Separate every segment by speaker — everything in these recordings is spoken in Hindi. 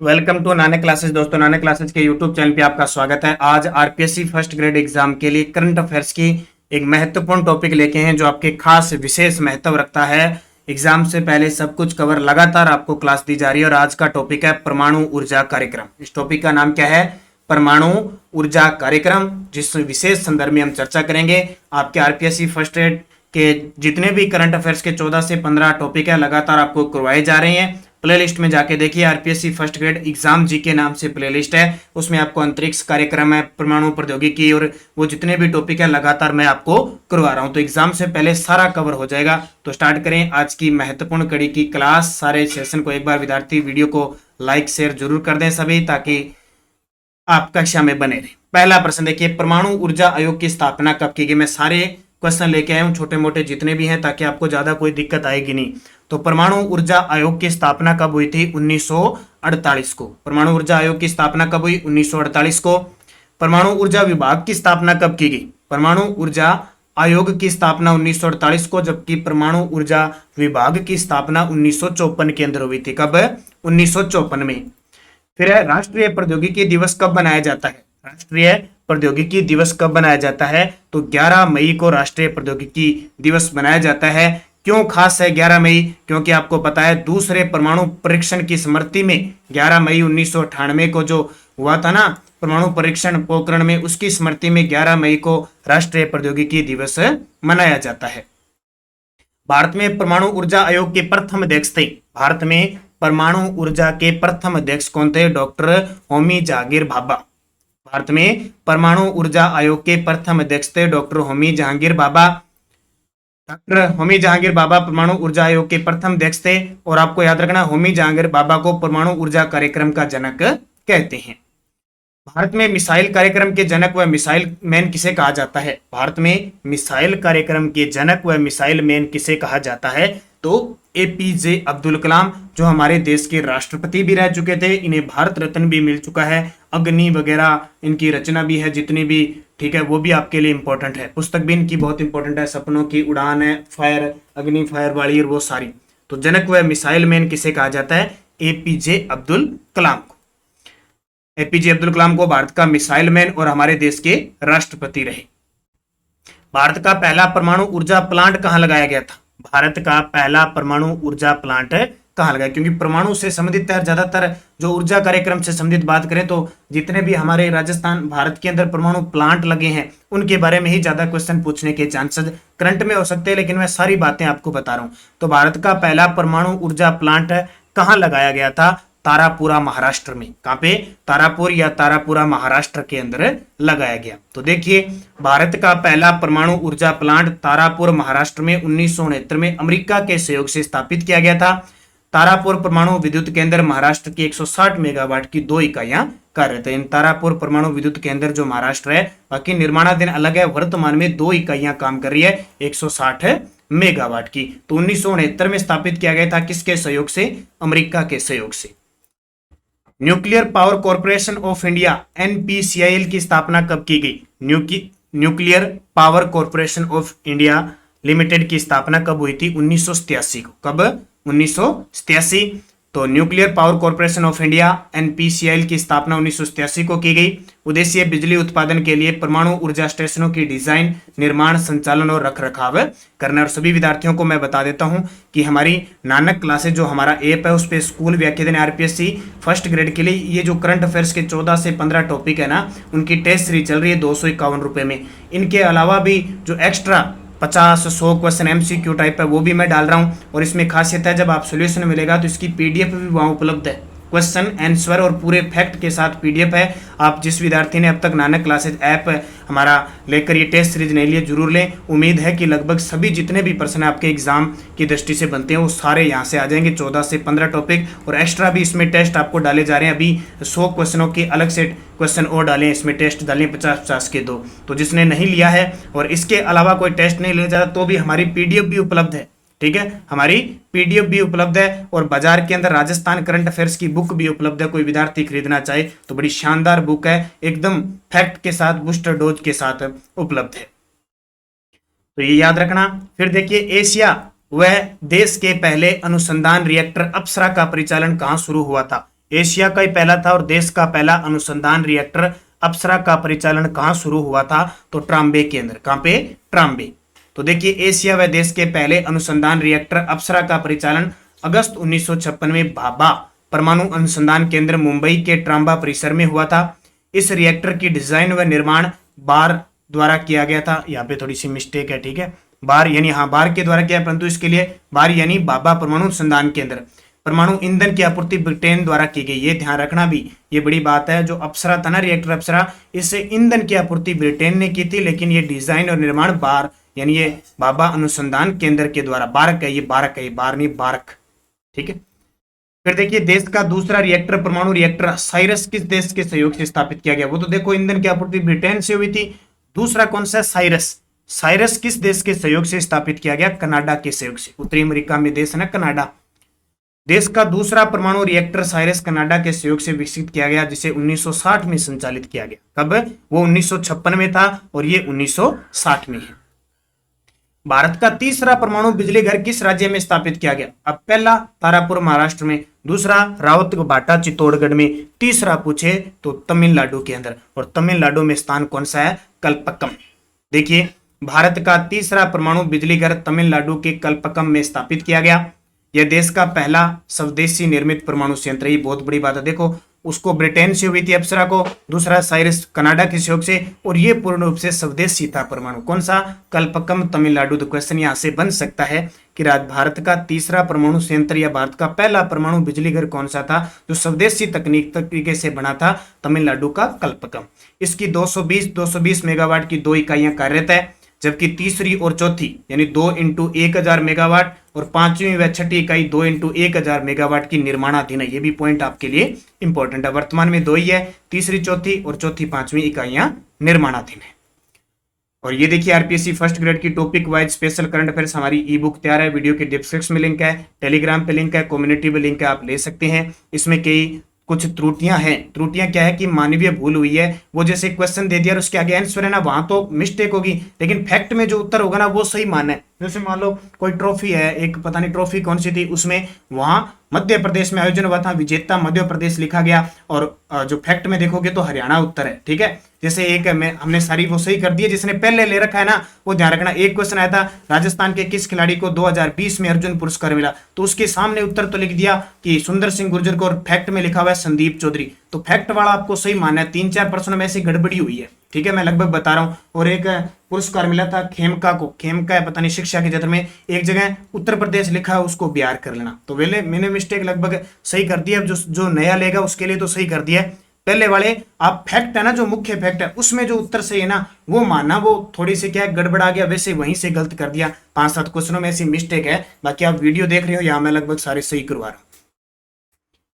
Speaker 1: Welcome to Nanak classes. दोस्तों, नानक क्लासेस के यूट्यूब चैनल पे आपका स्वागत है। आज आरपीएससी फर्स्ट ग्रेड एग्जाम के लिए करंट अफेयर्स की एक महत्वपूर्ण टॉपिक लेके हैं जो आपके खास विशेष महत्व रखता है। एग्जाम से पहले सब कुछ कवर लगातार आपको क्लास दी जा रही है और आज का टॉपिक है परमाणु ऊर्जा कार्यक्रम। इस टॉपिक का नाम क्या है? परमाणु ऊर्जा कार्यक्रम, जिस विशेष संदर्भ में हम चर्चा करेंगे। आपके आरपीएससी फर्स्ट ग्रेड के जितने भी करंट अफेयर्स के 14 से 15 टॉपिक है लगातार आपको करवाए जा रहे हैं। प्लेलिस्ट में जाके देखिए, आरपीएससी फर्स्ट ग्रेड एग्जाम जी के नाम से प्लेलिस्ट है। उसमें आपको अंतरिक्ष कार्यक्रम है, परमाणु प्रौद्योगिकी और वो जितने भी टॉपिक है लगातार मैं आपको करवा रहा हूं। तो एग्जाम से पहले सारा कवर हो जाएगा। तो स्टार्ट करें आज की महत्वपूर्ण कड़ी की क्लास। सारे सेशन को एक बार विद्यार्थी वीडियो को लाइक शेयर जरूर कर दें सभी, ताकि आप कक्षा में बने रहे। पहला प्रश्न देखिए, परमाणु ऊर्जा आयोग की स्थापना कब की गई? मैं सारे क्वेश्चन लेके आया हूं, छोटे मोटे जितने भी हैं, ताकि आपको ज्यादा कोई दिक्कत आएगी नहीं। तो परमाणु ऊर्जा आयोग की स्थापना कब हुई थी? 1948 को। परमाणु ऊर्जा आयोग की स्थापना कब हुई? 1948 को। परमाणु ऊर्जा विभाग की स्थापना कब की गई? परमाणु ऊर्जा आयोग की स्थापना 1948 को, जबकि परमाणु ऊर्जा विभाग की स्थापना 1954 के अंदर हुई थी। कब? 1954 में। फिर है, राष्ट्रीय प्रौद्योगिकी दिवस कब मनाया जाता है? राष्ट्रीय प्रौद्योगिकी दिवस कब मनाया जाता है? तो 11 मई को राष्ट्रीय प्रौद्योगिकी दिवस मनाया जाता है। क्यों खास है 11 मई? क्योंकि आपको पता है दूसरे परमाणु परीक्षण की स्मृति में 11 मई 1998 को जो हुआ था ना परमाणु परीक्षण पोखरण में, उसकी स्मृति में 11 मई को राष्ट्रीय प्रौद्योगिकी दिवस मनाया जाता है। भारत में परमाणु ऊर्जा आयोग के प्रथम अध्यक्ष थे। भारत में परमाणु ऊर्जा के प्रथम अध्यक्ष कौन थे? डॉक्टर होमी जहांगीर भाभा। भारत में परमाणु ऊर्जा आयोग के प्रथम अध्यक्ष थे डॉक्टर होमी जहांगीर भाभा। डॉक्टर होमी जहांगीर भाभा परमाणु ऊर्जा आयोग के प्रथम अध्यक्ष थे। और आपको याद रखना, होमी जहांगीर भाभा को परमाणु ऊर्जा कार्यक्रम का जनक कहते हैं। भारत में मिसाइल कार्यक्रम के जनक व मिसाइल मैन किसे कहा जाता है? भारत में मिसाइल कार्यक्रम के जनक व मिसाइल मैन किसे कहा जाता है? तो एपीजे अब्दुल कलाम, जो हमारे देश के राष्ट्रपति भी रह चुके थे। इन्हें भारत रत्न भी मिल चुका है। अग्नि वगैरह इनकी रचना भी है जितनी भी, ठीक है, वो भी आपके लिए इंपॉर्टेंट है। पुस्तक भी इनकी बहुत इंपॉर्टेंट है, सपनों की उड़ान है, फायर, अग्नि फायर वाली और वो सारी। तो जनक व मिसाइल मैन किसे कहा जाता है? एपीजे अब्दुल कलाम को। एपीजे अब्दुल कलाम को भारत का मिसाइल मैन और हमारे देश के राष्ट्रपति रहे। भारत का पहला परमाणु ऊर्जा प्लांट कहां लगाया गया था? भारत का पहला परमाणु ऊर्जा प्लांट कहां लगाया? क्योंकि परमाणु से संबंधित ज्यादातर जो ऊर्जा कार्यक्रम से संबंधित बात करें तो जितने भी हमारे राजस्थान भारत के अंदर परमाणु प्लांट लगे हैं उनके बारे में ही ज्यादा क्वेश्चन पूछने के चांसेस करंट में हो सकते हैं, लेकिन मैं सारी बातें आपको बता रहा हूं। तो भारत का पहला परमाणु ऊर्जा प्लांट कहां लगाया गया था? तारापुरा महाराष्ट्र में। कहां पे? तारापुर या तारापुरा महाराष्ट्र के अंदर लगाया गया। तो देखिए, भारत का पहला परमाणु ऊर्जा प्लांट तारापुर महाराष्ट्र में 1969 में अमेरिका के सहयोग से स्थापित किया गया था। तारापुर परमाणु विद्युत केंद्र महाराष्ट्र की 160 मेगावाट की 2 इकाइयां कार्यरत है। इन तारापुर परमाणु विद्युत केंद्र जो महाराष्ट्र है, बाकी निर्माणाधीन अलग है, वर्तमान में 2 इकाइयां काम कर रही है 160 मेगावाट की। तो 1969 में स्थापित किया गया था। किसके सहयोग से? अमेरिका के सहयोग से। Nuclear power corporation of India NPCIL की स्थापना कब की गई? Nuclear power corporation of India limited की स्थापना कब हुई थी? 1987 को। कब? 1987। तो nuclear power corporation of India NPCIL की स्थापना 1987 को की गई। उद्देश्य बिजली उत्पादन के लिए परमाणु ऊर्जा स्टेशनों की डिजाइन, निर्माण, संचालन और रखरखाव करना। और सभी विद्यार्थियों को मैं बता देता हूं कि हमारी नानक क्लासेज जो हमारा ऐप है उस पर स्कूल व्याख्यान आरपीएससी फर्स्ट ग्रेड के लिए ये जो करंट अफेयर्स के 14 से 15 टॉपिक है ना, उनकी टेस्ट सीरीज चल रही है 251 रुपए में। इनके अलावा भी जो एक्स्ट्रा 50-100 क्वेश्चन एमसीक्यू टाइप है वो भी मैं डाल रहा हूं। और इसमें खासियत है, जब आप सॉल्यूशन मिलेगा तो इसकी पीडीएफ भी वहां उपलब्ध है। क्वेश्चन आंसर और पूरे फैक्ट के साथ पीडीएफ है। आप जिस विद्यार्थी ने अब तक नानक क्लासेज ऐप हमारा लेकर ये टेस्ट सीरीज नहीं लिए, जरूर लें। उम्मीद है कि लगभग सभी जितने भी प्रश्न आपके एग्जाम की दृष्टि से बनते हैं वो सारे यहाँ से आ जाएंगे। 14 से 15 टॉपिक और एक्स्ट्रा भी इसमें टेस्ट आपको डाले जा रहे हैं। अभी 100 क्वेश्चनों के अलग से क्वेश्चन और डालें, इसमें टेस्ट डालें 50-50 के 2। तो जिसने नहीं लिया है और इसके अलावा कोई टेस्ट नहीं लिया जा रहा तो भी हमारी पीडीएफ भी उपलब्ध है। ठीक है, हमारी पीडीएफ भी उपलब्ध है और बाजार के अंदर राजस्थान करंट अफेयर्स की बुक भी उपलब्ध है। कोई विद्यार्थी खरीदना चाहे तो बड़ी शानदार बुक है, एकदम फैक्ट के साथ, बूस्टर डोज के साथ उपलब्ध है। तो ये याद रखना। फिर देखिए, एशिया वह देश के पहले अनुसंधान रिएक्टर अप्सरा का परिचालन कहां शुरू हुआ था? एशिया का ही पहला था और देश का पहला अनुसंधान रिएक्टर अप्सरा का परिचालन कहाँ शुरू हुआ था? तो ट्राम्बे के अंदर। कहाँ पे? ट्राम्बे। तो देखिए एशिया व देश के पहले अनुसंधान रिएक्टर अप्सरा का परिचालन अगस्त 1956 में भाभा परमाणु अनुसंधान केंद्र मुंबई के ट्राम्बा परिसर में हुआ था। इस रिएक्टर की डिजाइन व निर्माण बार द्वारा किया गया था। यहाँ पे थोड़ी सी मिस्टेक है, ठीक है, बार यानी हाँ बार के द्वारा किया, परंतु इसके लिए बार यानी भाभा परमाणु अनुसंधान केंद्र। परमाणु ईंधन की आपूर्ति ब्रिटेन द्वारा की गई, ये ध्यान रखना भी, ये बड़ी बात है। जो अप्सरा था ना, रिएक्टर अप्सरा, इससे ईंधन की आपूर्ति ब्रिटेन ने की थी, लेकिन ये डिजाइन और निर्माण बार यानी ये भाभा अनुसंधान केंद्र के द्वारा। बारक है ये, बारक है, बार नहीं बारक, ठीक है। फिर देखिए देश का दूसरा रिएक्टर परमाणु रिएक्टर साइरस किस देश के सहयोग से स्थापित किया गया? वो तो देखो ईंधन की आपूर्ति ब्रिटेन से हुई थी। दूसरा कौन सा? साइरस। साइरस किस देश के सहयोग से स्थापित किया गया? कनाडा के सहयोग से। उत्तरी अमेरिका में देश है ना कनाडा। देश का दूसरा परमाणु रिएक्टर साइरस कनाडा के सहयोग से विकसित किया गया, जिसे 1960 में संचालित किया गया। कब? वो 1956 में था और ये 1960 में है। भारत का तीसरा परमाणु बिजली घर किस राज्य में स्थापित किया गया? अब पहला तारापुर महाराष्ट्र में, दूसरा रावतभाटा चित्तौड़गढ़ में, तीसरा पूछे तो तमिलनाडु के अंदर। और तमिलनाडु में स्थान कौन सा है? कल्पक्कम। देखिए भारत का तीसरा परमाणु बिजली घर तमिलनाडु के कल्पक्कम में स्थापित किया गया। यह देश का पहला स्वदेशी निर्मित परमाणु संयंत्र। ये बहुत बड़ी बात है। देखो उसको ब्रिटेन से हुई थी अप्सरा को, दूसरा साइरस कनाडा के सहयोग से, और ये पूर्ण रूप से स्वदेशी था परमाणु। कौन सा? कल्पक्कम तमिलनाडु। तो क्वेश्चन यहां से बन सकता है कि भारत का तीसरा परमाणु संयंत्र या भारत का पहला परमाणु बिजली घर कौन सा था जो स्वदेशी तरीके से बना था? तमिलनाडु का कल्पक्कम। इसकी 220 मेगावाट की 2 इकाइयां कार्यरत है, जबकि तीसरी और चौथी यानी 2 × 1000 मेगावाट और पांचवी व छठी इकाई 2 × 1000 मेगावाट की निर्माणाधीन है। ये भी पॉइंट आपके लिए इंपॉर्टेंट है। वर्तमान में 2 ही है, तीसरी चौथी और चौथी पांचवी इकाइयां निर्माणाधीन है। और ये देखिए आरपीएससी फर्स्ट ग्रेड की topic wise special current affairs हमारी ई बुक तैयार है। वीडियो के डिस्क्रिप्शन में लिंक है, टेलीग्राम पे लिंक है, कम्युनिटी पे लिंक है, आप ले सकते हैं। इसमें कई कुछ त्रुटियां हैं। त्रुटियां क्या है कि मानवीय भूल हुई है। वो जैसे क्वेश्चन दे दिया और उसके आगे आंसर है ना, वहां तो मिस्टेक होगी, लेकिन फैक्ट में जो उत्तर होगा ना वो सही मानना है। जैसे मान लो कोई ट्रॉफी है, एक पता नहीं ट्रॉफी कौन सी थी, उसमें वहां मध्य प्रदेश में आयोजन हुआ था, विजेता मध्य प्रदेश लिखा गया, और जो फैक्ट में देखोगे तो हरियाणा उत्तर है, ठीक है। जैसे एक हमने सारी वो सही कर दी है, जिसने पहले ले रखा है ना वो ध्यान रखना। एक क्वेश्चन आया था राजस्थान के किस खिलाड़ी को 2020 में अर्जुन पुरस्कार मिला, तो उसके सामने उत्तर तो लिख दिया कि सुंदर सिंह गुर्जर को, और फैक्ट में लिखा हुआ है संदीप चौधरी। तो फैक्ट वाला आपको सही मानना है। 3-4 प्रश्नों में ऐसी गड़बड़ी हुई है, ठीक है, मैं लगभग बता रहा हूं। और एक पुरस्कार मिला था खेमका को, खेमका है पता नहीं शिक्षा के क्षेत्र में, एक जगह उत्तर प्रदेश लिखा है उसको बिहार कर लेना। तो मैंने मिस्टेक लगभग सही कर दी है। जो नया लेगा उसके लिए तो सही कर दिया है। पहले वाले आप फैक्ट है ना, जो मुख्य फैक्ट है उसमें जो उत्तर सही है ना वो मानना, वो थोड़ी सी क्या है गड़बड़ आ गया, वैसे वहीं से गलत कर दिया। 5-7 क्वेश्चनों में ऐसी मिस्टेक है। बाकी आप वीडियो देख रहे हो, यहाँ मैं लगभग सारे सही करवा रहा हूँ।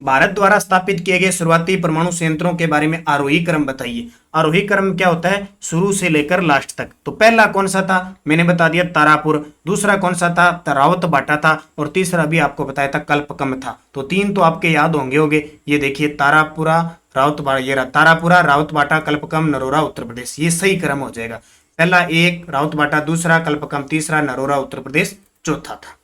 Speaker 1: भारत द्वारा स्थापित किए गए शुरुआती परमाणु संयंत्रों के बारे में आरोही क्रम बताइए। आरोही क्रम क्या होता है? शुरू से लेकर लास्ट तक। तो पहला कौन सा था? मैंने बता दिया तारापुर। दूसरा कौन सा था? रावतभाटा था। और तीसरा भी आपको बताया था कल्पक्कम था। तो 3 तो आपके याद होंगे। ये देखिए तारापुरा, रावतभाटा, ये रहा तारापुरा, रावतभाटा, कल्पक्कम, नरोरा, उत्तर प्रदेश। ये सही क्रम हो जाएगा। पहला 1 रावतभाटा, दूसरा कल्पक्कम, तीसरा नरोरा, उत्तर प्रदेश, चौथा था।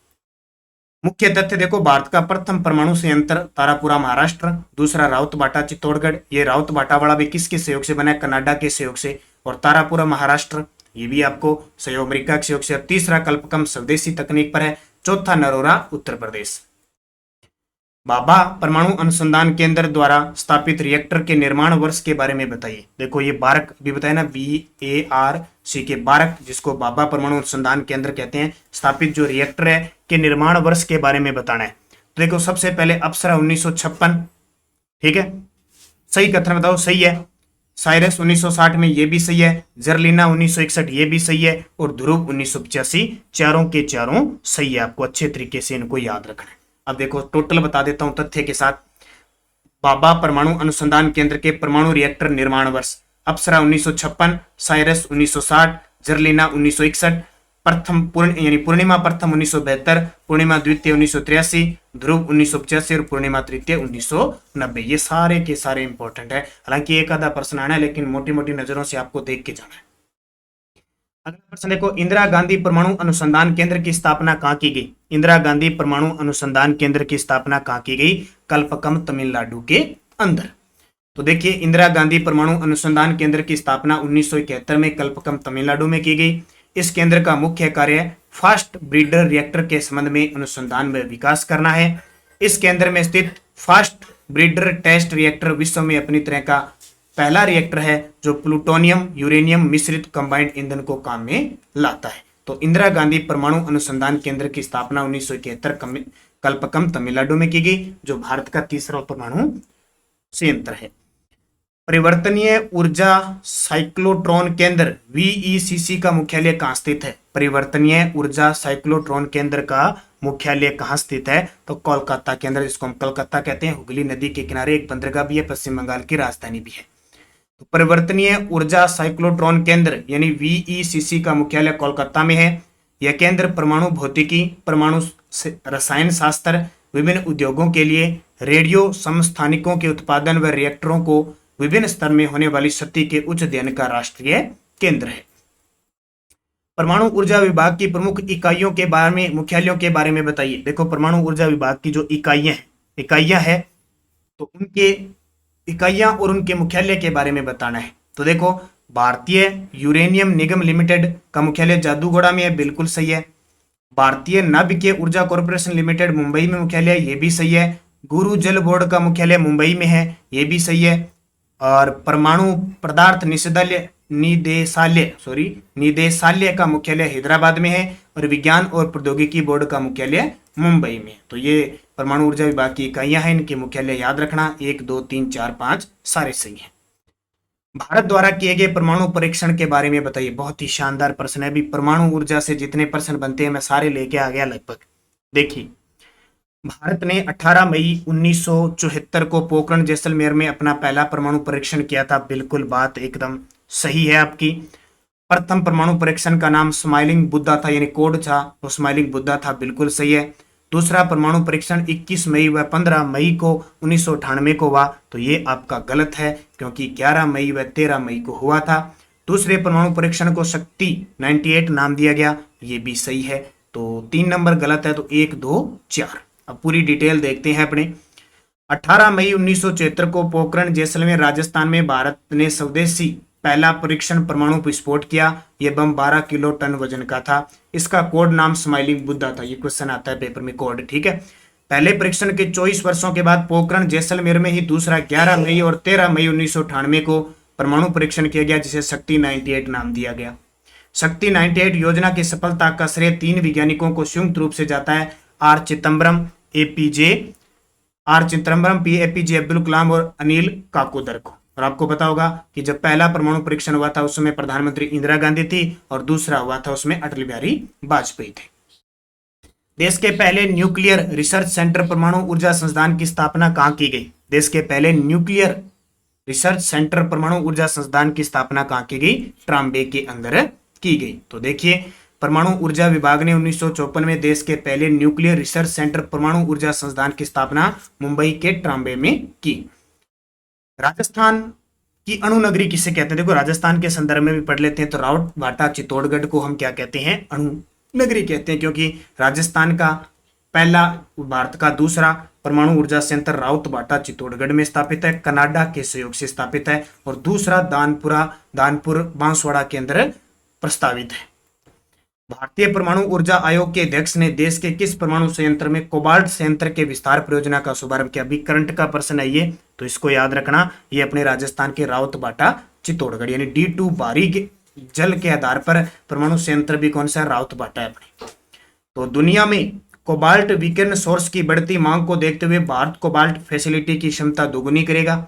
Speaker 1: मुख्य तथ्य देखो, भारत का प्रथम परमाणु संयंत्र तारापुरा महाराष्ट्र, दूसरा रावतभाटा चित्तौड़गढ़। ये रावतभाटा वाला भी किसके सहयोग से बना है? कनाडा के सहयोग से। और तारापुरा महाराष्ट्र ये भी आपको सहयोग अमेरिका के सहयोग से। और तीसरा कल्पक्कम स्वदेशी तकनीक पर है। चौथा नरोरा, उत्तर प्रदेश। भाभा परमाणु अनुसंधान केंद्र द्वारा स्थापित रिएक्टर के निर्माण वर्ष के बारे में बताइए। देखो ये बारक भी बताया ना, BARC के बारक, जिसको भाभा परमाणु अनुसंधान केंद्र कहते हैं, स्थापित जो रिएक्टर है के निर्माण वर्ष के बारे में बताना है। तो देखो सबसे पहले अप्सरा 1956, ठीक है, सही कथन बताओ, सही है। साइरस 1960 में, ये भी सही है। जर्लिना 1961, ये भी सही है। और ध्रुव 1985, चारों के चारों सही है। आपको अच्छे तरीके से इनको याद रखना है। अब देखो टोटल बता देता हूं तथ्य के साथ। भाभा परमाणु अनुसंधान केंद्र के परमाणु रिएक्टर निर्माण वर्ष: अप्सरा 1956, साइरस 1960, जर्लिना 1961, पूर्णिमा प्रथम 1972, पूर्णिमा द्वितीय 1983, ध्रुव 1985 और पूर्णिमा तृतीय 1990। ये सारे के सारे इंपॉर्टेंट है। हालांकि एक आधा प्रश्न आना है, लेकिन मोटी मोटी नजरों से आपको देख के जाना है। अगला प्रश्न देखो, इंदिरा गांधी परमाणु अनुसंधान केंद्र की स्थापना कहाँ की गई? इंदिरा गांधी परमाणु अनुसंधान केंद्र की स्थापना कहाँ की गई? कल्पकम तमिलनाडु के अंदर। तो देखिए, इंदिरा गांधी परमाणु अनुसंधान केंद्र की स्थापना 1971 में कल्पकम तमिलनाडु में की गई। इस केंद्र का मुख्य कार्य फास्ट ब्रीडर रिएक्टर के संबंध में अनुसंधान व विकास करना है। इस केंद्र में स्थित फास्ट ब्रीडर टेस्ट रिएक्टर विश्व में अपनी तरह का पहला रिएक्टर है जो प्लूटोनियम यूरेनियम मिश्रित कंबाइंड ईंधन को काम में लाता है। तो इंदिरा गांधी परमाणु अनुसंधान केंद्र की स्थापना 1971 कल्पकम तमिलनाडु में की गई, जो भारत का तीसरा परमाणु संयंत्र है। परिवर्तनीय ऊर्जा साइक्लोट्रॉन केंद्र वीईसीसी का मुख्यालय कहाँ स्थित है? परिवर्तनीय ऊर्जा साइक्लोट्रॉन केंद्र का मुख्यालय कहाँ स्थित है? तो कोलकाता के अंदर, जिसको हम कलकत्ता कहते हैं। हुगली नदी के किनारे एक बंदरगाह भी है, पश्चिम बंगाल की राजधानी भी है। तो परिवर्तनीय ऊर्जा साइक्लोट्रॉन केंद्र यानी वीईसीसी का मुख्यालय कोलकाता में है। यह केंद्र परमाणु भौतिकी, परमाणु रसायन शास्त्र, विभिन्न उद्योगों के लिए रेडियो समस्थानिकों के उत्पादन व रिएक्टरों को विभिन्न स्तर में होने वाली शक्ति के उच्च अध्ययन का राष्ट्रीय केंद्र है। परमाणु ऊर्जा विभाग की प्रमुख इकाइयों के बारे में, मुख्यालयों के बारे में बताइए। देखो, परमाणु ऊर्जा विभाग की जो इकाइयां हैं तो उनके इकाइयां और उनके मुख्यालय के बारे में बताना है। तो देखो, भारतीय यूरेनियम निगम लिमिटेड का मुख्यालय जादूगोड़ा में है, बिल्कुल सही है। भारतीय नाभिकीय ऊर्जा कॉर्पोरेशन लिमिटेड मुंबई में मुख्यालय, ये भी सही है। गुरु जल बोर्ड का मुख्यालय मुंबई में है, ये भी सही है। और परमाणु पदार्थ निदेशालय का मुख्यालय हैदराबाद में है और विज्ञान और प्रौद्योगिकी बोर्ड का मुख्यालय मुंबई में। तो ये परमाणु ऊर्जा विभाग की इकाइयां हैं, इनके मुख्यालय याद रखना। 1 2 3 4 5 सारे सही हैं। भारत द्वारा किए गए परमाणु परीक्षण के बारे में बताइए। बहुत ही शानदार प्रश्न है। अभी परमाणु ऊर्जा से जितने प्रश्न बनते हैं मैं सारे लेके आ गया लगभग। देखिए, भारत ने 18 मई 1974 को पोखरण जैसलमेर में अपना पहला परमाणु परीक्षण किया था। बिल्कुल, बात एकदम सही है आपकी। प्रथम परमाणु परीक्षण का नाम स्माइलिंग बुद्धा था, यानी कोड था वो स्माइलिंग बुद्धा था, बिल्कुल सही है। दूसरा परमाणु परीक्षण 21 मई व 15 मई को 1998 को हुआ, तो ये आपका गलत है क्योंकि 11 मई व 13 मई को हुआ था। दूसरे परमाणु परीक्षण को शक्ति 98 नाम दिया गया, ये भी सही है। तो 3 नंबर गलत है, तो 1 2 4। अब पूरी डिटेल देखते हैं अपने। 18 मई 1974 को पोखरण जैसलमेर राजस्थान में भारत ने स्वदेशी पहला परीक्षण परमाणु विस्फोट किया। यह बम 12 किलो टन वजन का था। इसका कोड नाम स्माइलिंग बुद्धा था। ये क्वेश्चन आता है पेपर में, कोड, ठीक है। पहले परीक्षण के 24 वर्षों के बाद पोखरण जैसलमेर में ही दूसरा 11 मई और 13 मई 1998 को परमाणु परीक्षण किया गया, जिसे शक्ति 98 नाम दिया गया। शक्ति 98 योजना की सफलता का श्रेय 3 वैज्ञानिकों को संयुक्त रूप से जाता है। आर चिदम्बरम, एपीजे अब्दुल कलाम और अनिल काकोदर को। और आपको पता होगा कि जब पहला परमाणु परीक्षण हुआ था उस समय प्रधानमंत्री इंदिरा गांधी थी और दूसरा हुआ था उसमें अटल बिहारी वाजपेयी थे। देश के पहले न्यूक्लियर रिसर्च सेंटर परमाणु ऊर्जा संस्थान की स्थापना कहाँ की गई? देश के पहले न्यूक्लियर रिसर्च सेंटर परमाणु ऊर्जा संस्थान की स्थापना कहाँ की गई? ट्राम्बे के अंदर की गई। तो देखिए, परमाणु ऊर्जा विभाग ने 1954 में देश के पहले न्यूक्लियर रिसर्च सेंटर परमाणु ऊर्जा संस्थान की स्थापना मुंबई के ट्राम्बे में की। राजस्थान की अणु नगरी किसे कहते हैं? देखो, राजस्थान के संदर्भ में भी पढ़ लेते हैं। तो राउत भाटा चित्तौड़गढ़ को हम क्या कहते हैं? अणु नगरी कहते हैं, क्योंकि राजस्थान का पहला, भारत का दूसरा परमाणु ऊर्जा संयंत्र राउत भाटा चित्तौड़गढ़ में स्थापित है, कनाडा के सहयोग से स्थापित है, और दूसरा दानपुर बांसवाड़ा के अंदर प्रस्तावित है। भारतीय परमाणु ऊर्जा आयोग के अध्यक्ष ने देश के किस परमाणु संयंत्र में कोबाल्ट संयंत्र के विस्तार परियोजना का शुभारंभ किया? अभी करंट का प्रश्न है ये, तो इसको याद रखना। ये अपने राजस्थान के राउत भाटा चित्तौड़गढ़, यानी D2 बारी के जल के आधार पर परमाणु संयंत्र भी कौन सा है? राउत भाटा है अपने। तो दुनिया में कोबाल्ट विकिरण सोर्स की बढ़ती मांग को देखते हुए भारत कोबाल्ट फैसिलिटी की क्षमता दोगुनी करेगा।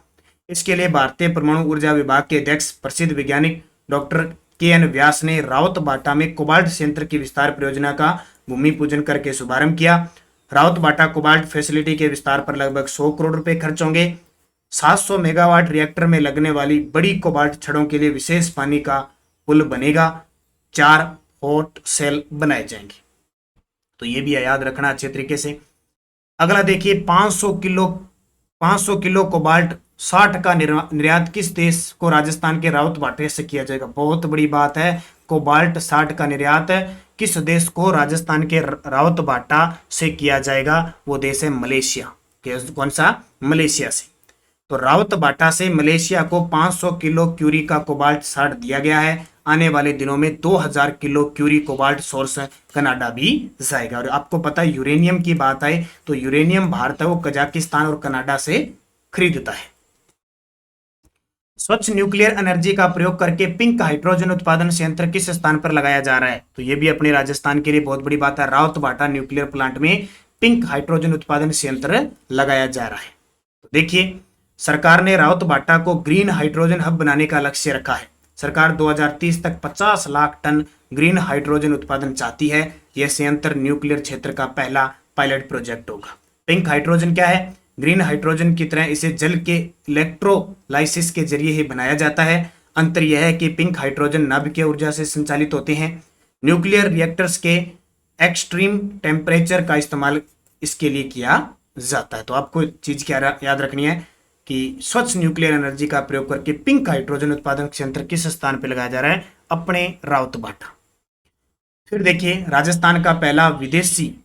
Speaker 1: इसके लिए भारतीय परमाणु ऊर्जा विभाग के अध्यक्ष प्रसिद्ध वैज्ञानिक डॉक्टर KN व्यास ने राउत भाटा में कोबाल्ट संयंत्र की विस्तार परियोजना का भूमि पूजन करके शुभारंभ किया। राउत भाटा कोबाल्ट फैसिलिटी के विस्तार पर लगभग 100 करोड़ रुपए खर्च होंगे। 700 मेगावाट रिएक्टर में लगने वाली बड़ी कोबाल्ट छड़ों के लिए विशेष पानी का पुल बनेगा। 4 हॉट सेल बनाए जाएंगे। तो ये भी याद रखना अच्छे तरीके से। अगला देखिए, 500 किलो कोबाल्ट 60 का निर्यात किस देश को राजस्थान के राउत भाटे से किया जाएगा? बहुत बड़ी बात है। कोबाल्ट 60 का निर्यात किस देश को राजस्थान के रावतबाटा से किया जाएगा? वो देश है मलेशिया। कौन सा? मलेशिया से। तो रावतबाटा से मलेशिया को 500 किलो क्यूरी का कोबाल्ट 60 दिया गया है। आने वाले दिनों में 2000 kilo curie cobalt source Canada भी जाएगा। और आपको पता है यूरेनियम की बात आए तो यूरेनियम भारत है वो कजाकिस्तान और कनाडा से खरीदता है। स्वच्छ न्यूक्लियर एनर्जी का प्रयोग करके पिंक हाइड्रोजन उत्पादन संयंत्र किस स्थान पर लगाया जा रहा है? तो ये भी अपने राजस्थान के लिए बहुत बड़ी बात है। रावतबाटा न्यूक्लियर प्लांट में पिंक हाइड्रोजन उत्पादन संयंत्र लगाया जा रहा है। तो देखिए, सरकार ने रावतबाटा को ग्रीन हाइड्रोजन हब बनाने का लक्ष्य रखा है। सरकार 2030 तक 50 लाख टन ग्रीन हाइड्रोजन उत्पादन चाहती है। यह संयंत्र न्यूक्लियर क्षेत्र का पहला पायलट प्रोजेक्ट होगा। पिंक हाइड्रोजन क्या है? ग्रीन हाइड्रोजन की तरह इसे जल के इलेक्ट्रोलाइसिस के जरिए ही बनाया जाता है। अंतर यह है कि पिंक हाइड्रोजन नाभिकीय ऊर्जा से संचालित होते हैं। न्यूक्लियर रिएक्टर्स के एक्सट्रीम टेम्परेचर का इस्तेमाल इसके लिए किया जाता है। तो आपको चीज क्या याद रखनी है कि स्वच्छ न्यूक्लियर एनर्जी का प्रयोग करके पिंक हाइड्रोजन उत्पादन संयंत्र किस स्थान पर लगाया जा रहा है? अपने रावतबाटा। फिर देखिए, राजस्थान का पहला विदेशी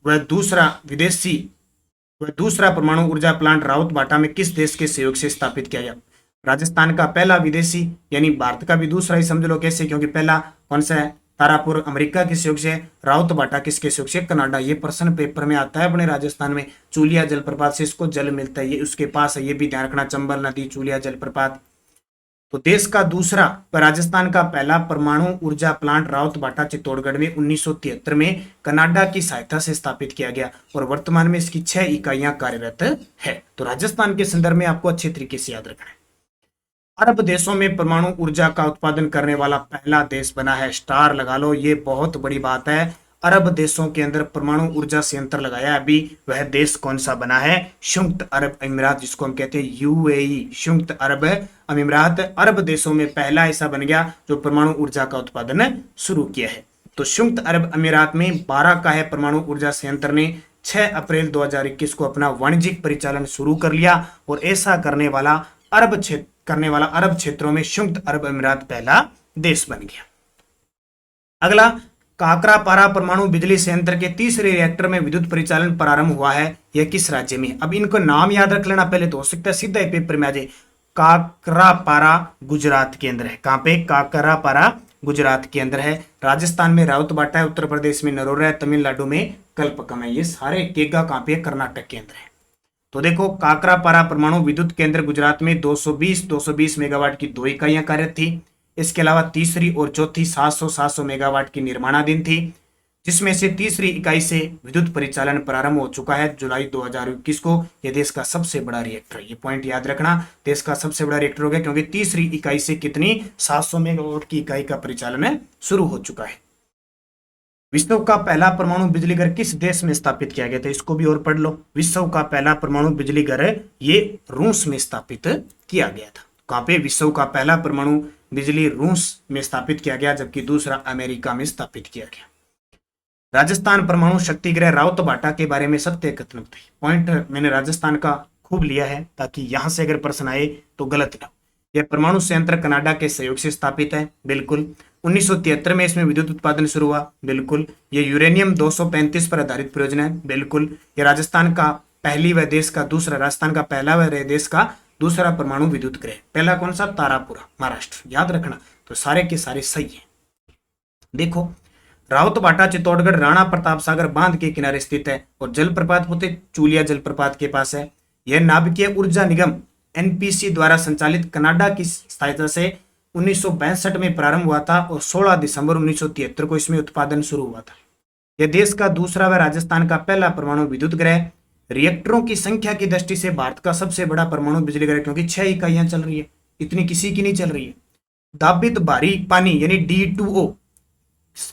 Speaker 1: व दूसरा परमाणु ऊर्जा प्लांट रावतबाटा में किस देश के सहयोग से स्थापित किया गया? राजस्थान का पहला विदेशी, यानी भारत का भी दूसरा ही समझ लो। कैसे? क्योंकि पहला कौन सा है? तारापुर अमेरिका के सहयोग से, रावतबाटा किसके सहयोग से? कनाडा। ये प्रश्न पेपर में आता है अपने राजस्थान में। चूलिया जलप्रपात से इसको जल मिलता है, ये उसके पास है, ये भी ध्यान रखना। चंबल नदी, चूलिया जलप्रपात। तो देश का दूसरा व राजस्थान का पहला परमाणु ऊर्जा प्लांट रावतबाटा चित्तौड़गढ़ में 1973 में कनाडा की सहायता से स्थापित किया गया और वर्तमान में इसकी 6 इकाइयां कार्यरत है। तो राजस्थान के संदर्भ में आपको अच्छे तरीके से याद रखना है। अरब देशों में परमाणु ऊर्जा का उत्पादन करने वाला पहला देश बना है। स्टार लगा लो, ये बहुत बड़ी बात है। अरब देशों के अंदर परमाणु ऊर्जा संयंत्र लगाया अभी, वह देश कौन सा बना है? संयुक्त अरब अमीरात, जिसको हम कहते हैं यूएई, संयुक्त अरब अमीरात। अरब देशों में पहला ऐसा बन गया जो परमाणु ऊर्जा का उत्पादन शुरू किया है। तो संयुक्त अरब अमीरात में 12 का है परमाणु ऊर्जा संयंत्र ने 6 अप्रैल 2021 को अपना वाणिज्यिक परिचालन शुरू कर लिया और ऐसा करने वाला अरब क्षेत्रों में संयुक्त अरब अमीरात पहला देश बन गया। अगला, काकरापारा परमाणु बिजली संयंत्र के तीसरे रिएक्टर में विद्युत परिचालन प्रारंभ हुआ है। यह किस राज्य में? अब इनको नाम याद रख लेना पहले, तो हो सकता है सीधा पेपर में आ जाए। काकरापारा गुजरात के अंदर है। कहां पे? काकरापारा गुजरात के अंदर है। राजस्थान में रावतबाटा है, उत्तर प्रदेश में नरोरा है, तमिलनाडु में कल्पकम है। ये सारे केगा कहां पे? कर्नाटक के अंदर है। तो देखो, काकरापारा परमाणु विद्युत केंद्र गुजरात में 220 मेगावाट की 2 इकाइयां कार्यरत थी। इसके अलावा तीसरी और चौथी 700 मेगावाट की निर्माणाधीन थी, जिसमें से तीसरी इकाई से विद्युत परिचालन प्रारंभ हो चुका है जुलाई 2021 को। यह देश का सबसे बड़ा रिएक्टर है। ये पॉइंट याद रखना, देश का सबसे बड़ा रिएक्टर हो गया क्योंकि तीसरी इकाई से कितनी? 700 मेगावाट की इकाई का परिचालन शुरू हो चुका है। विश्व का पहला परमाणु बिजली घर किस देश में स्थापित किया गया था? इसको भी और पढ़ लो। विश्व का पहला परमाणु बिजली घर ये रूस में स्थापित किया गया था। कहां पे? विश्व का पहला परमाणु बिजली रूस में स्थापित किया गया, जबकि दूसरा अमेरिका में स्थापित किया गया। राजस्थान परमाणु शक्ति गृह रावतबाटा के बारे में सत्य कथन बताइए। पॉइंट मैंने राजस्थान का खूब लिया है ताकि यहां से अगर प्रश्न आए तो गलत ना हो। यह परमाणु संयंत्र कनाडा के सहयोग से स्थापित है, बिल्कुल। 1973 में इसमें विद्युत उत्पादन शुरू हुआ, बिल्कुल। ये यूरेनियम 235 पर आधारित परियोजना है, बिल्कुल। ये राजस्थान का पहला व देश का दूसरा परमाणु विद्युत गृह। पहला कौन सा? तारापुरा, महाराष्ट्र। याद रखना, तो सारे के सारे सही है। देखो, रावतबाटा चित्तौड़गढ़ राणा प्रताप सागर बांध के किनारे स्थित है और जलप्रपात होते चूलिया जलप्रपात के पास है। यह नाभिकीय ऊर्जा निगम एनपीसी द्वारा संचालित कनाडा की सहायता से 1962 में प्रारंभ हुआ था और 16 दिसंबर 1973 को इसमें उत्पादन शुरू हुआ था। यह देश का दूसरा व राजस्थान का पहला परमाणु विद्युत गृह। रिएक्टरों की संख्या की दृष्टि से भारत का सबसे बड़ा परमाणु बिजली घर, क्योंकि 6 इकाइयां चल रही है, इतनी किसी की नहीं चल रही है। दाबित भारी पानी यानी D2O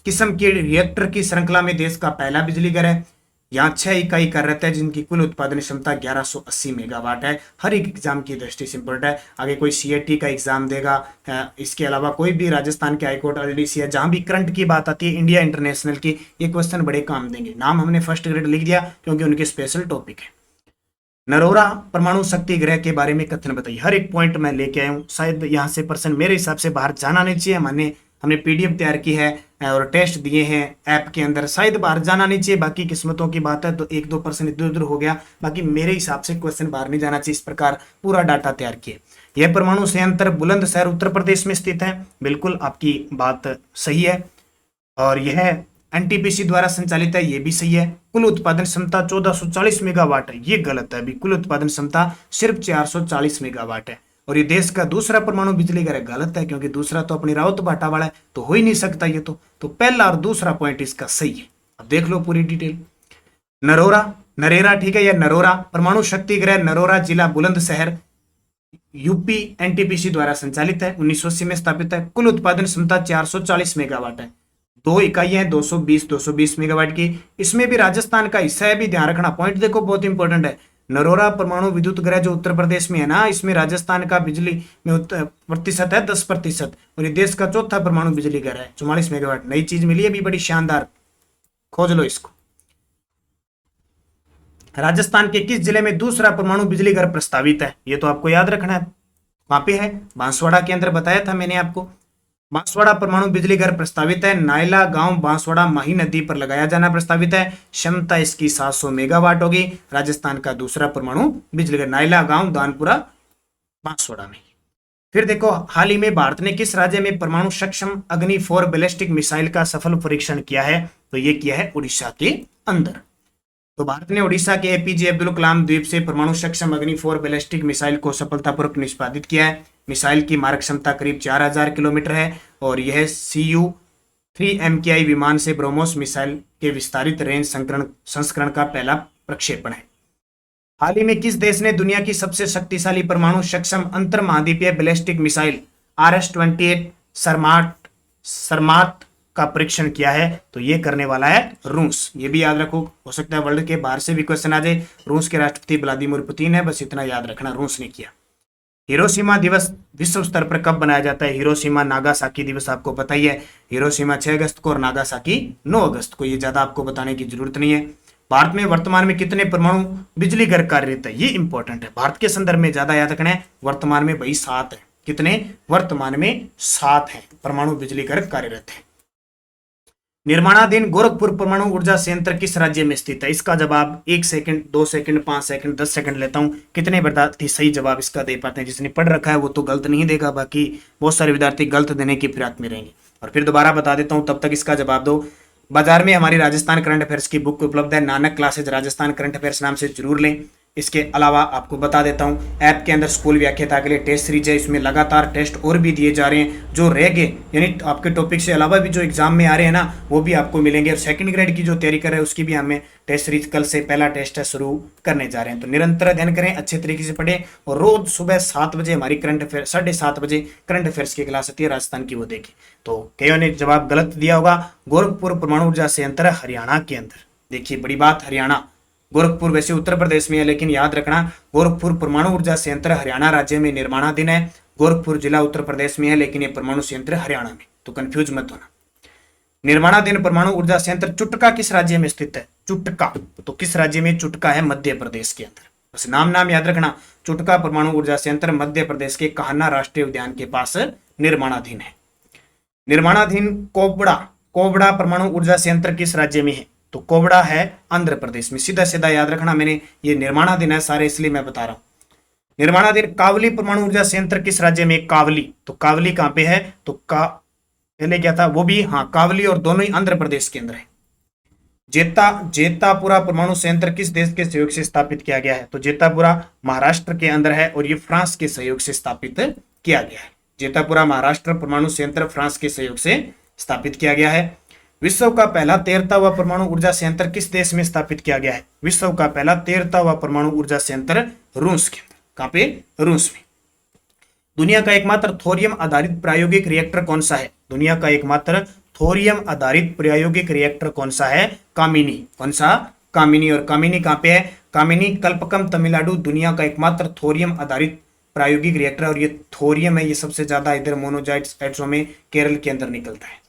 Speaker 1: किस्म के रिएक्टर की श्रृंखला में देश का पहला बिजली घर है। यहाँ 6 इकाई कार्यरत है, जिनकी कुल उत्पादन क्षमता 1180 मेगावाट है। हर एक एग्जाम की दृष्टि से इंपॉर्टेंट है। आगे कोई CAT का एग्जाम देगा, इसके अलावा कोई भी राजस्थान के हाईकोर्ट LDC है, जहां भी करंट की बात आती है, इंडिया इंटरनेशनल की, ये क्वेश्चन बड़े काम देंगे। नाम हमने फर्स्ट ग्रेड लिख दिया क्योंकि उनके स्पेशल टॉपिक है। नरोरा परमाणु शक्ति गृह के बारे में कथन बताइए। हर एक पॉइंट मैं लेके आया हूँ, शायद यहाँ से पर्सन मेरे हिसाब से बाहर जाना नहीं चाहिए। मैंने हमने पीडीएफ तैयार की है और टेस्ट दिए हैं ऐप के अंदर। शायद बाहर जाना नहीं चाहिए, बाकी किस्मतों की बात है, तो 1-2% इधर उधर हो गया, बाकी मेरे हिसाब से क्वेश्चन बाहर नहीं जाना चाहिए। इस प्रकार पूरा डाटा तैयार किए। यह परमाणु संयंत्र बुलंदशहर उत्तर प्रदेश में स्थित है। बिल्कुल आपकी बात सही है। और यह एनटीपीसी द्वारा संचालित है, ये भी सही है। कुल उत्पादन क्षमता 1440 मेगावाट है, ये गलत है। अभी कुल उत्पादन क्षमता सिर्फ 440 मेगावाट है। और ये देश का दूसरा परमाणु बिजली घर है, गलत है, क्योंकि दूसरा तो अपनी राउत भाटा वाला है, तो हो ही नहीं सकता ये तो पहला और दूसरा पॉइंट इसका सही है। अब देख लो पूरी डिटेल। नरेरा, ठीक है, यह नरोरा परमाणु शक्ति गृह, नरोरा जिला बुलंदशहर, यूपी एनटीपीसी द्वारा संचालित है, 1980 में स्थापित है। कुल उत्पादन क्षमता 440 मेगावाट है। 2 इकाइयां 220 मेगावाट की। इसमें भी राजस्थान का हिस्सा है, भी ध्यान रखना। पॉइंट देखो बहुत इंपॉर्टेंट है। नरोरा परमाणु विद्युत गृह जो उत्तर प्रदेश में है ना, इसमें राजस्थान का बिजली में प्रतिशत है 10%, और ये देश का चौथा परमाणु बिजली घर है, 44 मेगावाट। नई चीज मिली अभी बड़ी शानदार, खोज लो इसको। राजस्थान के किस जिले में दूसरा परमाणु बिजली घर प्रस्तावित है? ये तो आपको याद रखना है। वहां पे है बांसवाड़ा के अंदर, बताया था मैंने आपको। बांसवाड़ा परमाणु बिजली घर प्रस्तावित है। नायला गांव बांसवाड़ा माही नदी पर लगाया जाना प्रस्तावित है। क्षमता इसकी 700 मेगावाट होगी। राजस्थान का दूसरा परमाणु बिजली घर नायला गांव दानपुरा बांसवाड़ा में। फिर देखो, हाल ही में भारत ने किस राज्य में परमाणु सक्षम अग्नि 4 बैलिस्टिक मिसाइल का सफल परीक्षण किया है? तो ये किया है उड़ीसा के अंदर। तो भारत ने उड़ीसा के एपीजे अब्दुल कलाम द्वीप से परमाणु सक्षम अग्नि 4 बैलिस्टिक मिसाइल को सफलतापूर्वक निष्पादित किया है। मिसाइल की मारक क्षमता करीब 4000 किलोमीटर है और यह CU-3 विमान से ब्रह्मोस मिसाइल के विस्तारित रेंज संस्करण का पहला प्रक्षेपण है। हाल ही में किस देश ने दुनिया की सबसे शक्तिशाली परमाणु सक्षम अंतर महाद्वीपीय बैलिस्टिक मिसाइल RS-28 सरमात का परीक्षण किया है? तो ये करने वाला है रूस। ये भी याद रखो, हो सकता है वर्ल्ड के बाहर से भी क्वेश्चन आ जाए। रूस के राष्ट्रपति व्लादिमीर पुतिन है, बस इतना याद रखना, रूस ने किया। हिरोशिमा दिवस विश्व स्तर पर कब बनाया जाता है? हिरोशिमा नागासाकी दिवस आपको पता ही है। हिरोशिमा 6 अगस्त को और नागासाकी 9 अगस्त को। ये ज्यादा आपको बताने की जरूरत नहीं है। भारत में वर्तमान में कितने परमाणु बिजली घर कार्यरत है? ये इंपॉर्टेंट है, भारत के संदर्भ में ज्यादा याद रखना है। वर्तमान में भाई 7 है। कितने? वर्तमान में 7 है परमाणु बिजली घर कार्यरत है। निर्माणाधीन गोरखपुर परमाणु ऊर्जा संयंत्र किस राज्य में स्थित है? इसका जवाब 1 सेकंड, 2 सेकंड, 5 सेकंड, 10 सेकंड लेता हूं। कितने विद्यार्थी सही जवाब इसका दे पाते हैं? जिसने पढ़ रखा है वो तो गलत नहीं देगा, बाकी बहुत सारे विद्यार्थी गलत देने की फिराक में रहेंगे। और फिर दोबारा बता देता हूं, तब तक इसका जवाब दो। बाजार में हमारी राजस्थान करंट अफेयर्स की बुक उपलब्ध है, Nanak classes Rajasthan current affairs नाम से जरूर लें। इसके अलावा आपको बता देता हूं, ऐप के अंदर स्कूल व्याख्याता के लिए टेस्ट सीरीज है, इसमें लगातार टेस्ट और भी दिए जा रहे हैं। जो रह गए यानी आपके टॉपिक से अलावा भी जो एग्जाम में आ रहे हैं ना, वो भी आपको मिलेंगे। और सेकंड ग्रेड की जो तैयारी कर रहे हैं उसकी भी हमें टेस्ट सीरीज कल से पहला टेस्ट है शुरू करने जा रहे हैं। तो निरंतर अध्ययन करें, अच्छे तरीके से पढ़ें और रोज सुबह 7 बजे हमारी करंट अफेयर 7:30 बजे करंट अफेयर्स की क्लास होती है राजस्थान की, वो देखिए। तो कईयों ने जवाब गलत दिया होगा। गोरखपुर परमाणु ऊर्जा संयंत्र हरियाणा के अंदर। देखिए बड़ी बात, हरियाणा, गोरखपुर वैसे उत्तर प्रदेश में है, लेकिन याद रखना गोरखपुर परमाणु ऊर्जा संयंत्र हरियाणा राज्य में निर्माणाधीन है। गोरखपुर जिला उत्तर प्रदेश में है, लेकिन ये परमाणु संयंत्र हरियाणा में, तो कंफ्यूज मत होना। निर्माणाधीन परमाणु ऊर्जा संयंत्र चुटका किस राज्य में स्थित है? चुटका, तो किस राज्य में चुटका है? मध्य प्रदेश के अंदर। बस नाम याद रखना। चुटका परमाणु ऊर्जा संयंत्र मध्य प्रदेश के कान्हा राष्ट्रीय उद्यान के पास निर्माणाधीन है। निर्माणाधीन कोबड़ा परमाणु ऊर्जा संयंत्र किस राज्य में है? तो कोबड़ा है आंध्र प्रदेश में। सीधा सीधा याद रखना, मैंने ये निर्माणाधीन है सारे इसलिए मैं बता रहा हूं। निर्माणाधीन कावली परमाणु ऊर्जा संयंत्र किस राज्य में? कावली, तो कावली कहां पे है? तो पहले क्या था वो भी, हाँ कावली, और दोनों ही आंध्र प्रदेश के अंदर है। जेतापुरा परमाणु संयंत्र किस देश के सहयोग से स्थापित किया गया है? तो जेतापुरा महाराष्ट्र के अंदर है और ये फ्रांस के सहयोग से स्थापित किया गया है। जेतापुरा महाराष्ट्र परमाणु संयंत्र फ्रांस के सहयोग से स्थापित किया गया है। विश्व का पहला 13वां परमाणु ऊर्जा संयंत्र किस देश में स्थापित किया गया है? विश्व का पहला 13वां परमाणु ऊर्जा संयंत्र रूस के अंदर। कहां पे? रूस में। दुनिया का एकमात्र थोरियम आधारित प्रायोगिक रिएक्टर कौन सा है? दुनिया का एकमात्र थोरियम आधारित प्रायोगिक रिएक्टर कौन सा है? कामिनी। कौन सा? कामिनी। और कामिनी कहां पे है? कामिनी कल्पकम तमिलनाडु दुनिया का एकमात्र थोरियम आधारित प्रायोगिक रिएक्टर। और ये थोरियम है, ये सबसे ज्यादा इधर मोनोजाइट्स में केरल के अंदर निकलता है।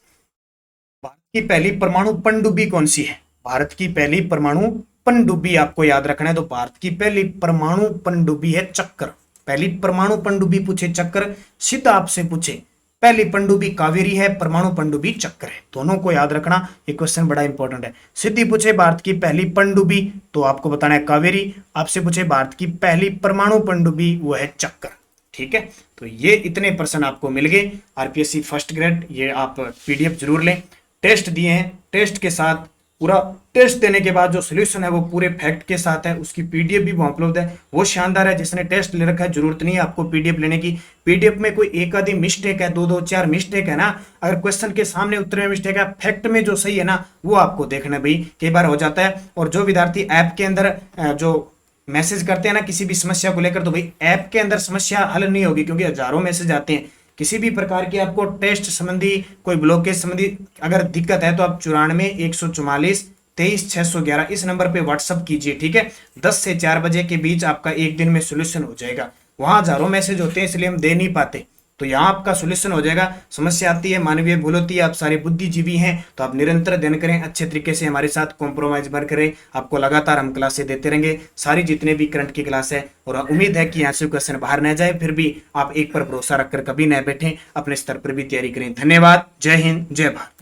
Speaker 1: भारत की पहली परमाणु पनडुब्बी कौन सी है? भारत की पहली परमाणु पनडुब्बी आपको याद रखना है। तो भारत की पहली परमाणु पनडुब्बी है चक्कर। पहली परमाणु पनडुब्बी पूछे चक्कर, सीधा आपसे पूछे पहली पनडुब्बी कावेरी है, परमाणु पनडुब्बी चक्र है। दोनों को याद रखना, ये क्वेश्चन बड़ा इंपॉर्टेंट है। सीधी पूछे भारत की पहली पनडुब्बी तो आपको बताना है कावेरी, आपसे पूछे भारत की पहली परमाणु पनडुब्बी वो है चक्र। ठीक है, तो ये इतने प्रश्न आपको मिल गए आरपीएससी फर्स्ट ग्रेड। ये आप पीडीएफ जरूर लें। टेस्ट दिए हैं, टेस्ट के साथ पूरा टेस्ट देने के बाद जो सोल्यूशन है वो पूरे फैक्ट के साथ है, उसकी पीडीएफ भी वहां उपलब्ध है, वो शानदार है। जिसने टेस्ट ले रखा है जरूरत नहीं है आपको पीडीएफ लेने की। पीडीएफ में कोई एक आधी मिस्टेक है, दो चार मिस्टेक है ना, अगर क्वेश्चन के सामने उत्तर में मिस्टेक है, फैक्ट में जो सही है ना वो आपको देखना भाई, कई बार हो जाता है। और जो विद्यार्थी ऐप के अंदर जो मैसेज करते हैं ना किसी भी समस्या को लेकर, तो भाई ऐप के अंदर समस्या हल नहीं होगी, क्योंकि हजारों मैसेज आते हैं। किसी भी प्रकार की आपको टेस्ट संबंधी कोई ब्लॉकेज संबंधी अगर दिक्कत है तो आप 94 144 23 611 इस नंबर पे व्हाट्सअप कीजिए। ठीक है, 10 से 4 बजे के बीच आपका एक दिन में सोल्यूशन हो जाएगा। वहां हजारों मैसेज होते हैं इसलिए हम दे नहीं पाते, तो यहाँ आपका सोल्यूशन हो जाएगा। समस्या आती है, मानवीय भूल होती है, आप सारे बुद्धिजीवी हैं, तो आप निरंतर अध्ययन करें, अच्छे तरीके से हमारे साथ कॉम्प्रोमाइज मत करें। आपको लगातार हम क्लासें देते रहेंगे, सारी जितने भी करंट की क्लास है, और उम्मीद है कि यहाँ से क्वेश्चन बाहर न जाए। फिर भी आप एक पर भरोसा रखकर कभी न बैठें, अपने स्तर पर भी तैयारी करें। धन्यवाद, जय हिंद, जय भारत।